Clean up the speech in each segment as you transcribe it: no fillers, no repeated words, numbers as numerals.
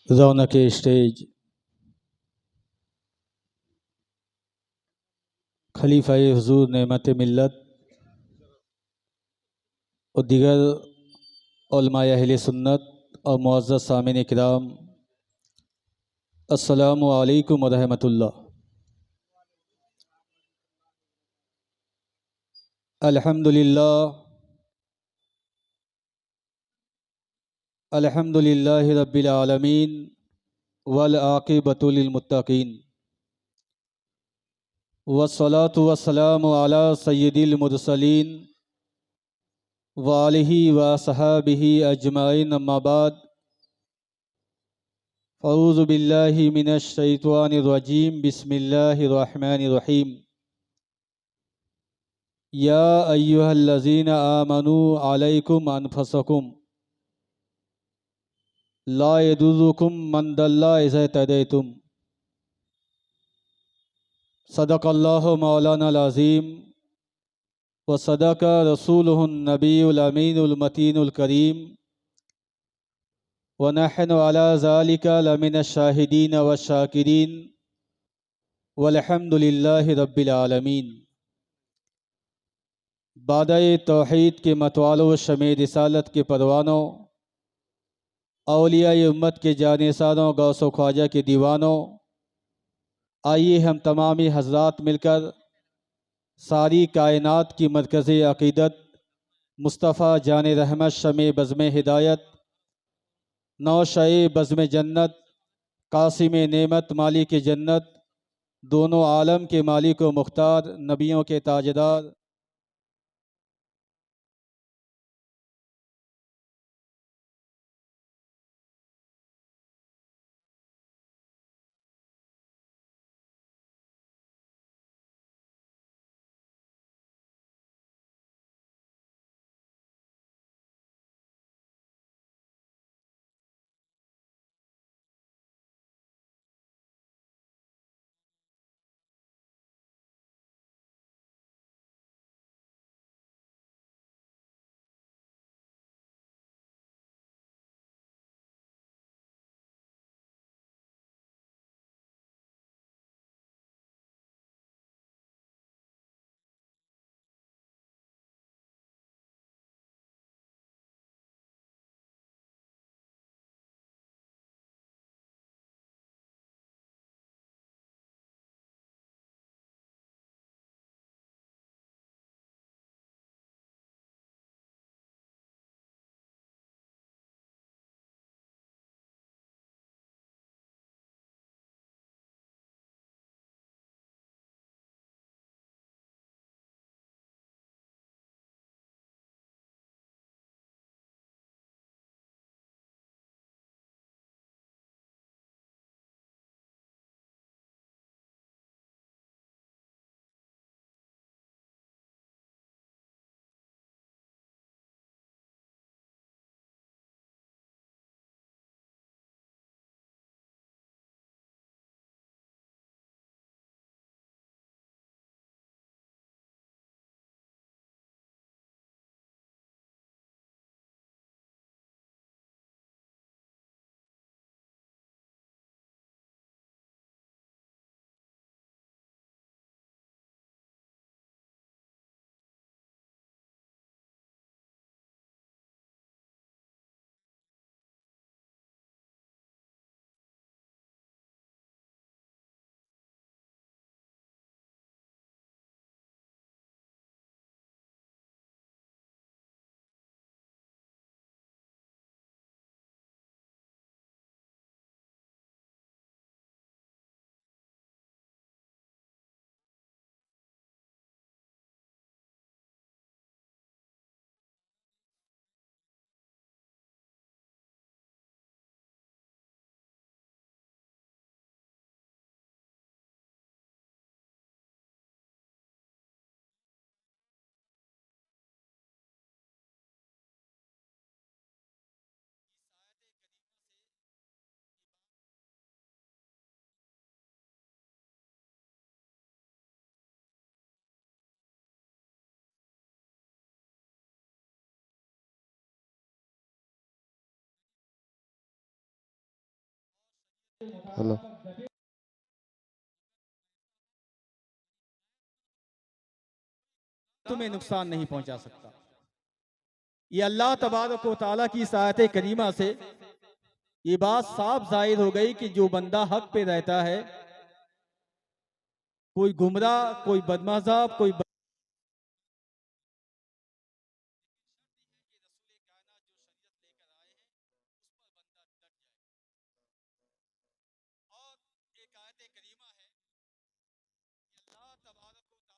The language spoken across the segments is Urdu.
رونق اسٹیج خلیفہ حضور نعمت ملت اور دیگر علماء اہل سنت اور معزز سامعین کرام، السلام علیکم ورحمۃ اللہ۔ الحمد للہ الحمد للہ رب العالمین والعاقبۃ للمتقین، والصلاۃ والسلام علی سید المرسلین وآلہ وصحابہ اجمعین، اما بعد، اعوذ باللہ من الشیطان الرجیم، بسم اللہ الرحمن الرحیم۔ یا ایہا الذین آمنوا علیکم انفسکم لا یضرکم من ضل اذا اہتدیتم۔ صدق اللہ مولانا العظیم وصدق رسولہ النبی الامین المتین الکریم، ونحن علی ذالک لمن الشاہدین والشاکرین، والحمد للہ رب العالمین۔ بادۂ توحید کے متوالو شمع رسالت کے پروانوں، اولیاء امت کے جانثاروں، غوث و خواجہ کے دیوانوں، آئیے ہم تمامی حضرات مل کر ساری کائنات کی مرکز عقیدت مصطفیٰ جان رحمت شمع بزم ہدایت نوشۂ بزم جنت قاسم نعمت مالک جنت دونوں عالم کے مالک و مختار نبیوں کے تاجدار ہلو تمہیں نقصان نہیں پہنچا سکتا۔ یہ اللہ تبارک و تعالیٰ کی آیت کریمہ سے یہ بات صاف ظاہر ہو گئی کہ جو بندہ حق پہ رہتا ہے، کوئی گمراہ، کوئی بدمذہب، کوئی اور ایک آیت کریمہ ہے کہ اللہ تبارک و تعالیٰ ارشاد فرماتا ہے خیر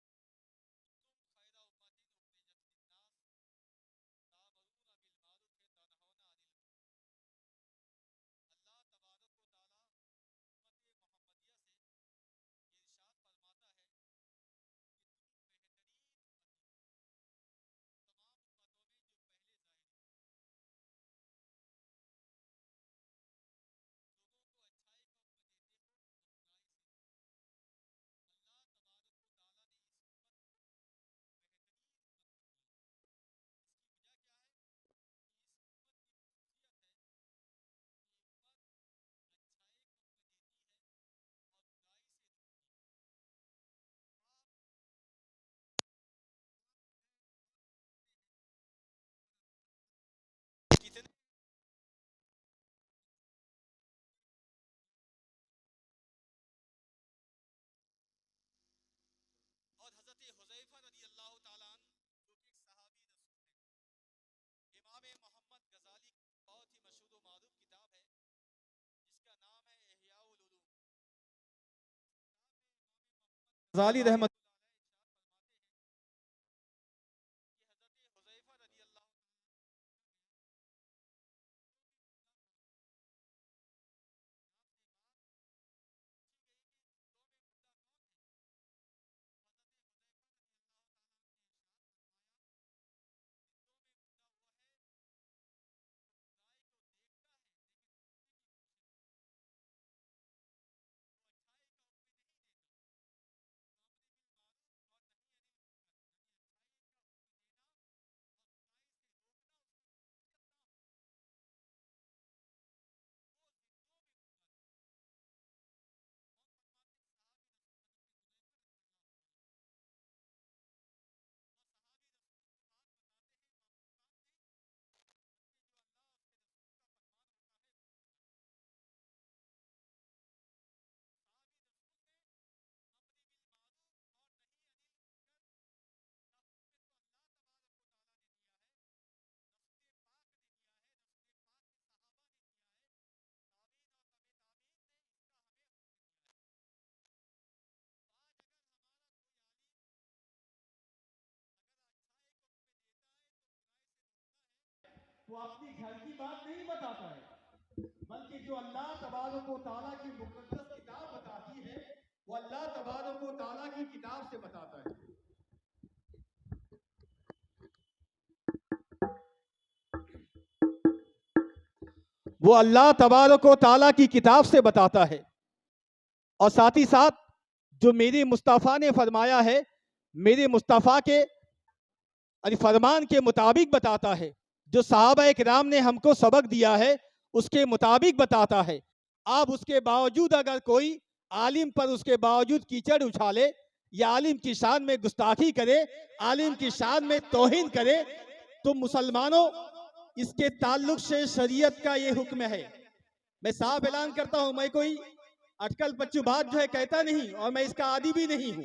امت اخرجت للناس تامرون بالمعروف تنہون عن اللہ تبارک و تعالیٰ امت محمدیہ سے ارشاد فرماتا ہے کہ تم بہترین امتی ہو تمام امتوں میں جو پہلے ظاہر ہوئی، لوگوں کو اچھائی کا حکم دیتے ہو اور برائی سے روکتے ہو۔ اللہ تبارک و تعالیٰ نے اس امت کو بہترین امت فرمایا۔ اس کی وجہ کیا ہے کہ اس امت کی خصوصیت ہے کہ یہ امت اچھائی کا حکم دیتی ہے اور برائی سے روکتی ہے۔ آپ کتنے اور حضرت حذیفہ رضی اللہ تعالیٰ عنہ جو کہ ایک صحابی رسول ہیں، امام محمد غزالی کی بہت ہی مشہور و معروف کتاب ہے جس کا نام ہے احیاء العلوم۔ غزالی رحمت اللہ علیہ ارشاد فرماتے ہیں کہ حضرت حذیفہ رضی اللہ تعالیٰ عنہ سے بات پوچھی گئی کہ ہندوؤں میں مردہ کون ہے؟ تو حضرت حذیفہ رضی اللہ تعالیٰ عنہ نے ارشاد فرمایا زندوں میں مردہ وہ ہے جو برائی کو دیکھتا ہے لیکن روکنے کی کوشش کرتا ہے، جو اچھائی کا حکم نہیں دیتا، جو امر بالمعروف اور نہی عن المنکر یعنی اچھائی کا حکم دینا اور برائی سے روکنا اس کی خصوصیت نہ ہو، وہ زندوں میں مردہ رہتا ہے۔ کون فرماتے ہیں؟ صحابی رسول حضرت حذیفہ رضی اللہ تعالیٰ عنہ۔ اور صحابی رسول جو بات بتاتے ہیں معمولی بات نہیں، بلکہ جو اللہ اور اس کے رسول کا فرمان ہوتا ہے وہی بتاتے ہیں۔ صحابی رسول نے امر بالمعروف اور نہی عن المنکر کا حکم تو اللہ تبارک و تعالیٰ نے دیا ہے، رسول پاک نے دیا ہے، رسول پاک کے صحابہ نے دیا ہے، تابعین اور تبع تابعین نے اس کا ہمیں حکم دیا ہے۔ تو آج اگر ہمارا کوئی عالم اگر اچھائی کو حکم دیتا ہے تو برائی سے روکتا ہے، تو اپنی گھر کی بات نہیں بتاتا ہے، بلکہ جو اللہ تبارک و تعالیٰ کی مقدس کتاب بتاتی ہے وہ اللہ تبارک و تعالیٰ کی کتاب سے بتاتا ہے۔ وہ اللہ تبارک و تعالیٰ کی کتاب سے بتاتا ہے، اور ساتھ ہی ساتھ جو میرے مصطفیٰ نے فرمایا ہے، میرے مصطفیٰ کے فرمان کے مطابق بتاتا ہے، جو صحابہ کرام نے ہم کو سبق دیا ہے اس کے مطابق بتاتا ہے۔ اب اس کے باوجود اگر کوئی عالم پر اس کے باوجود کیچڑ اچھالے یا عالم کی شان میں گستاخی کرے، عالم کی شان میں توہین کرے، تو مسلمانوں اس کے تعلق سے شریعت کا یہ حکم ہے۔ میں صاف اعلان کرتا ہوں، میں کوئی اٹکل پچو بات جو ہے کہتا نہیں، اور میں اس کا عادی بھی نہیں ہوں،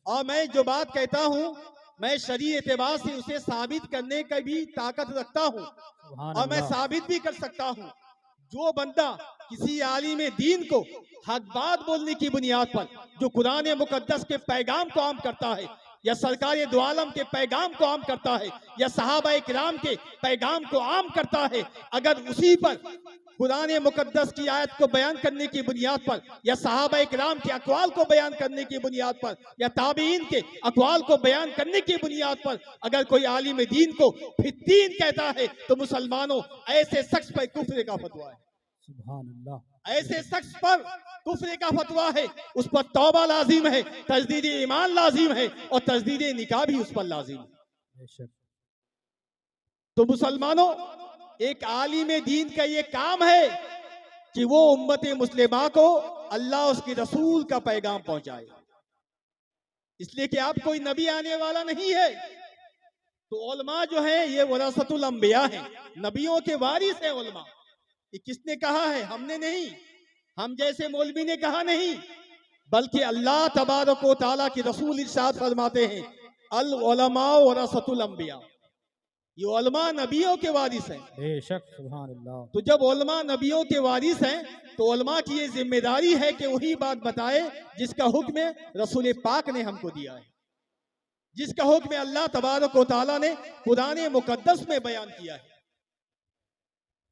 اور میں جو بات کہتا ہوں میں شرعی اعتبار سے اسے ثابت کرنے کا بھی طاقت رکھتا ہوں، اور میں ثابت بھی کر سکتا ہوں۔ جو بندہ کسی عالم دین کو حق بات بولنے کی بنیاد پر جو قرآن مقدس کے پیغام کو عام کرتا ہے، یا سرکار دو عالم کے پیغام کو عام کرتا ہے، یا صحابہ کرام کے پیغام کو عام کرتا ہے، اگر اسی پر قرآن مقدس کی آیت کو بیان کرنے کی بنیاد پر، یا صحابہ کرام کے اقوال کو بیان کرنے کی بنیاد پر، یا تابعین کے اقوال کو بیان کرنے کی بنیاد پر اگر کوئی عالم دین کو فدین کہتا ہے، تو مسلمانوں ایسے شخص پر کفر کا فتویٰ ہے۔ سبحان اللہ۔ ایسے شخص پر کفر کا فتویٰ ہے، اس پر توبہ لازم ہے، تجدید ایمان لازم ہے، اور تجدید نکاح بھی اس پر لازم ہے۔ بے شک۔ تو مسلمانوں ایک عالم دین کا یہ کام ہے کہ وہ امت مسلمہ کو اللہ اس کے رسول کا پیغام پہنچائے، اس لیے کہ آپ کوئی نبی آنے والا نہیں ہے۔ تو علماء جو ہیں یہ ورثۃ الانبیاء ہیں، نبیوں کے وارث ہیں علماء۔ یہ کس نے کہا ہے؟ ہم نے نہیں، ہم جیسے مولوی نے کہا نہیں، بلکہ اللہ تبارک و تعالیٰ کے رسول ارشاد فرماتے ہیں العلماء ورثۃ الانبیاء، یہ علماء نبیوں کے وارث ہیں۔ بے شک سبحان اللہ۔ تو جب علماء نبیوں کے وارث ہیں تو علماء کی یہ ذمہ داری ہے کہ وہی بات بتائے جس کا حکم رسول پاک نے ہم کو دیا ہے، جس کا حکم اللہ تبارک و تعالیٰ نے قرآن مقدس میں بیان کیا ہے۔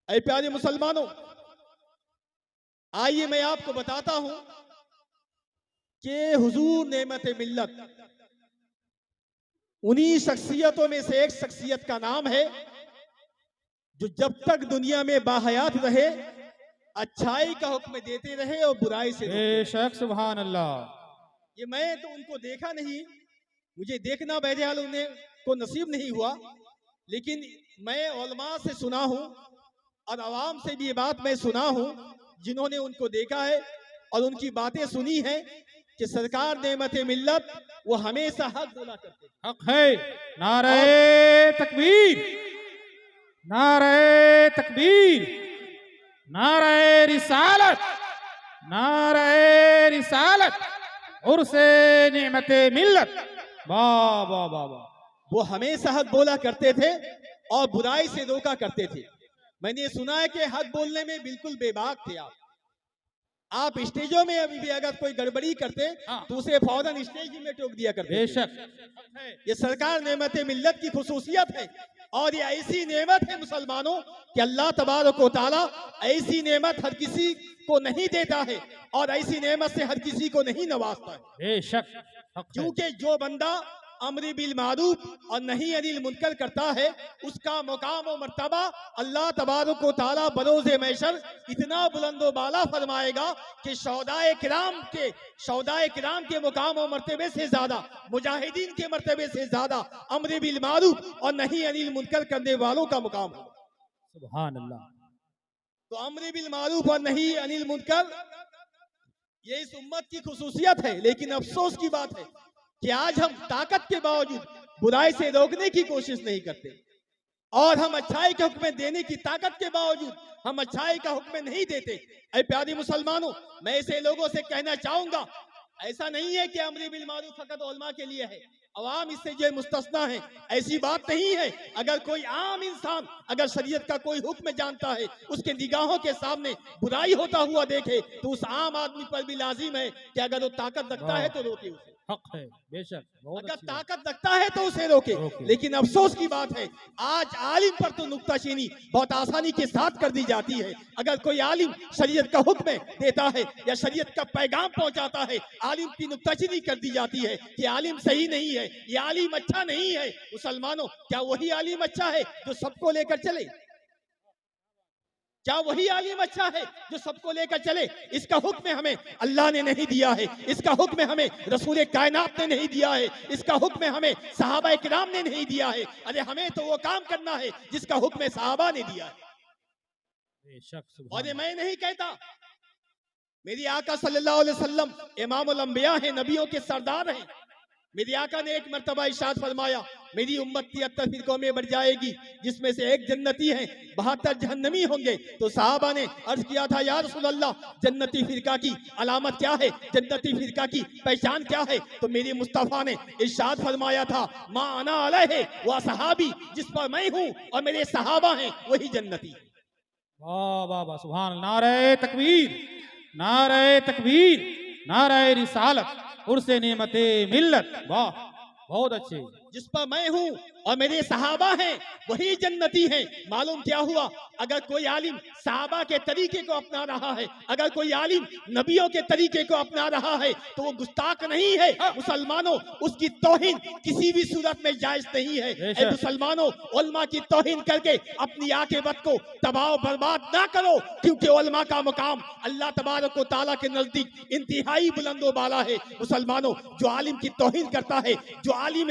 اے پیارے مسلمانوں، آئیے میں آپ کو بتاتا ہوں کہ حضور نعمت ملت انہی شخصیتوں میں سے ایک شخصیت کا نام ہے جو جب تک دنیا میں باحیات رہے اچھائی کا حکم دیتے رہے اور برائی سے بے شک سبحان اللہ۔ یہ میں تو ان کو دیکھا نہیں، مجھے دیکھنا بہرحال انہیں کو نصیب نہیں ہوا، لیکن میں علماء سے سنا ہوں اور عوام سے بھی یہ بات میں سنا ہوں جنہوں نے ان کو دیکھا ہے اور ان کی باتیں سنی ہیں کہ سرکار نعمت ملت وہ ہمیشہ حق بولا کرتے ہیں۔ حق ہے، نعرہ تکبیر، نعرہ تکبیر، نعرہ رسالت، نعرہ رسالت، عرس نعمت ملت، واہ واہ واہ واہ۔ وہ ہمیشہ حق بولا کرتے تھے اور برائی سے روکا کرتے تھے۔ میں نے سنا ہے کہ حق بولنے میں بالکل بے باک تھے آپ اسٹیجوں میں ابھی بھی اگر کوئی گڑبڑی کرتے تو اسے فوراً اسٹیج میں ٹوک دیا کرتے بے تھے۔ شک یہ سرکار نعمت ملت کی خصوصیت ہے اور یہ ایسی نعمت ہے مسلمانوں کہ اللہ تبارک و تعالیٰ ایسی نعمت ہر کسی کو نہیں دیتا ہے اور ایسی نعمت سے ہر کسی کو نہیں نوازتا ہے۔ بے شک حق ہے۔ کیونکہ جو بندہ امر بالمعروف اور نہی عن المنکر کرتا ہے اس کا مقام و مرتبہ اللہ تبارک و تعالیٰ بروز محشر اتنا بلند و بالا فرمائے گا کہ شہدائے کرام کے مقام و مرتبے سے زیادہ، مجاہدین کے مرتبے سے زیادہ امر بالمعروف اور نہی عن المنکر کرنے والوں کا مقام ہوگا۔ سبحان اللہ۔ تو امر بالمعروف اور نہی عن المنکر یہ اس امت کی خصوصیت ہے، لیکن افسوس کی بات ہے کہ آج ہم طاقت کے باوجود برائی سے روکنے کی کوشش نہیں کرتے اور ہم اچھائی کا حکم دینے کی طاقت کے باوجود ہم اچھائی کا حکم نہیں دیتے۔ اے پیارے مسلمانوں، میں ایسے لوگوں سے کہنا چاہوں گا ایسا نہیں ہے کہ امر بالمعروف فقط علماء کے لیے ہے، عوام اس سے جو مستثنا ہے، ایسی بات نہیں ہے۔ اگر کوئی عام انسان اگر شریعت کا کوئی حکم جانتا ہے، اس کے نگاہوں کے سامنے برائی ہوتا ہوا دیکھے تو اس عام آدمی پر بھی لازم ہے کہ اگر وہ طاقت رکھتا ہے تو روکے اسے، حق ہے، بے شک بہت اگر اچھی بات۔ طاقت رکھتا ہے تو اسے روکے۔ لیکن افسوس کی بات ہے آج عالم پر تو نکتہ چینی بہت آسانی کے ساتھ کر دی جاتی ہے۔ اگر کوئی عالم شریعت کا حکم دیتا ہے یا شریعت کا پیغام پہنچاتا ہے، عالم کی نکتہ چینی کر دی جاتی ہے کہ عالم صحیح نہیں ہے، یہ عالم اچھا نہیں ہے۔ مسلمانوں، کیا وہی عالم اچھا ہے جو سب کو لے کر چلے؟ کیا وہی عالم اچھا ہے جو سب کو لے کر چلے؟ اس کا حکم ہمیں اللہ نے نہیں دیا ہے، اس کا حکم ہمیں رسول کائنات نے نہیں دیا ہے، اس کا حکم ہمیں صحابہ کرام نے نہیں دیا ہے۔ ارے ہمیں تو وہ کام کرنا ہے جس کا حکم صحابہ نے دیا ہے۔ بے شک سبحان اور یہ اللہ۔ میں نہیں کہتا، میری آقا صلی اللہ علیہ وسلم امام الانبیاء ہیں، نبیوں کے سردار ہیں۔ میری آقا نے ایک مرتبہ ارشاد فرمایا میری امت 73 فرقوں میں بڑھ جائے گی جس میں سے ایک جنتی ہے، 72 جہنمی ہوں گے۔ تو صحابہ نے عرض کیا تھا یا رسول اللہ جنتی فرقہ کی علامت کیا ہے، جنتی فرقہ کی پہچان کیا ہے؟ تو میری مصطفیٰ نے ارشاد فرمایا تھا ما انا علیہ و صحابی، جس پر میں ہوں اور میرے صحابہ ہیں وہی جنتی۔ واہ واہ واہ سبحان اللہ۔ نعرہ تکبیر، نعرہ تکبیر، نعرہ رسالت، عرس نعمت ملت، واہ بہت اچھے۔ جس پر میں ہوں اور میرے صحابہ ہیں وہی جنتی ہیں۔ معلوم کیا ہوا؟ اگر کوئی عالم صحابہ کے طریقے کو اپنا رہا ہے، اگر کوئی عالم نبیوں کے طریقے کو اپنا رہا ہے تو وہ گستاخ نہیں ہے۔ مسلمانوں، اس کی توہین کسی بھی صورت میں جائز نہیں ہے۔ اے مسلمانوں، علماء کی توہین کر کے اپنی عاقبت کو تباہ و برباد نہ کرو، کیونکہ علماء کا مقام اللہ تبارک و تعالیٰ کے نزدیک انتہائی بلند و بالا ہے۔ مسلمانوں، جو عالم کی توہین کرتا ہے، جو عالم